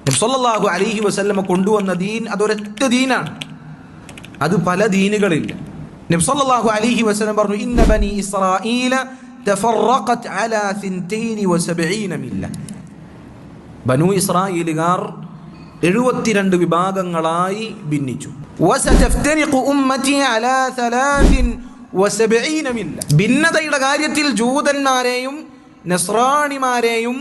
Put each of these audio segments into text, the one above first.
നബി സല്ലല്ലാഹു അലൈഹി വസല്ലമ കൊണ്ടുവന്ന ദീൻ അതൊരൊറ്റ ദീനാണ്, അത് പല ദീനുകളില്ല. നബി സല്ലല്ലാഹു അലൈഹി വസല്ലം പറഞ്ഞു, ഇന്ന ബനി ഇസ്രായീല തഫറഖത് അലാ 72 മില്ല. ബനു ഇസ്രായേലുകാർ 72 വിഭാഗങ്ങളായി ഭിന്നിച്ചു. വസതഫ്തരിഖു ഉമ്മതി അലാ 73 മില്ല. ഭിന്നതയുടെ കാര്യത്തിൽ ജൂതന്മാരെയും നസ്രാണിമാരെയും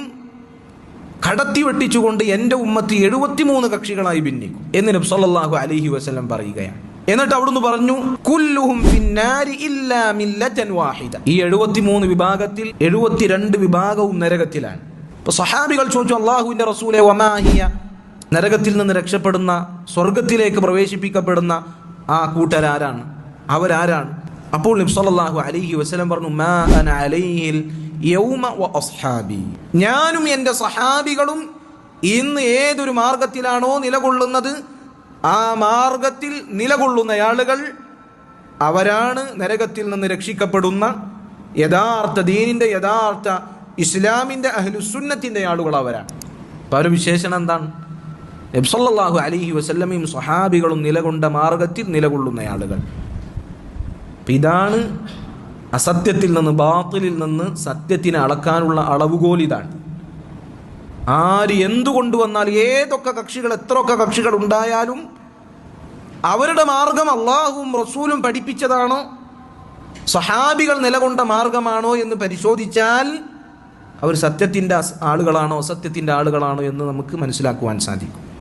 കടത്തി വെട്ടിച്ചുകൊണ്ട് എൻ്റെ ഉമ്മത്തി 73 കക്ഷികളായി ഭിന്നിക്കും എന്ന് നബി സല്ലല്ലാഹു അലൈഹി വസല്ലം പറയുകയാണ്. എന്നിട്ട് അവിടുന്ന് പറഞ്ഞു, കുല്ലുഹും ഫിന്നാരി ഇല്ലാ മില്ലതൻ വാഹിദ. ഈ 73 വിഭാഗത്തിൽ 72 വിഭാഗവും നരകത്തിലാണ്. അപ്പോൾ സഹാബികൾ ചോദിച്ചു, അല്ലാഹുവിൻ്റെ റസൂലേ വമാ ഹിയ, നരകത്തിൽ നിന്ന് രക്ഷപ്പെടുന്ന സ്വർഗത്തിലേക്ക് പ്രവേശിപ്പിക്കപ്പെടുന്ന ആ കൂട്ടരാരാണ്, അവരാരാണ്? അപ്പോൾ നബി സല്ലല്ലാഹു അലൈഹി വസല്ലം പറഞ്ഞു, മാ അന അലൈഹിൽ യൗമ വ അസ്ഹാബി, ഞാനും എൻ്റെ സഹാബികളും ഇന്ന് ഏതൊരു മാർഗത്തിലാണോ നിലകൊള്ളുന്നത് ആ മാർഗത്തിൽ നിലകൊള്ളുന്ന ആളുകൾ അവരാണ് നരകത്തിൽ നിന്ന് രക്ഷിക്കപ്പെടുന്ന യഥാർത്ഥ ദീനിൻ്റെ, യഥാർത്ഥ ഇസ്ലാമിൻ്റെ, അഹ്ലുസുന്നത്തിൻ്റെ ആളുകൾ അവരാണ്. അപ്പോൾ അവരുടെ വിശേഷണം എന്താണ്? നബി സല്ലല്ലാഹു അലൈഹി വസല്ലമയും സഹാബികളും നിലകൊണ്ട മാർഗത്തിൽ നിലകൊള്ളുന്ന ആളുകൾ. ഇതാണ് അസത്യത്തിൽ നിന്ന്, ബാത്തിലിൽ നിന്ന് സത്യത്തിനെ അളക്കാനുള്ള അളവുകോൽ. ഇതാണ്. ആര് എന്തുകൊണ്ടുവന്നാൽ, ഏതൊക്കെ കക്ഷികൾ, എത്രയൊക്കെ കക്ഷികൾ ഉണ്ടായാലും അവരുടെ മാർഗം അള്ളാഹുവും റസൂലും പഠിപ്പിച്ചതാണോ, സഹാബികൾ നിലകൊണ്ട മാർഗമാണോ എന്ന് പരിശോധിച്ചാൽ അവർ സത്യത്തിൻ്റെ ആളുകളാണോ അസത്യത്തിൻ്റെ ആളുകളാണോ എന്ന് നമുക്ക് മനസ്സിലാക്കുവാൻ സാധിക്കും.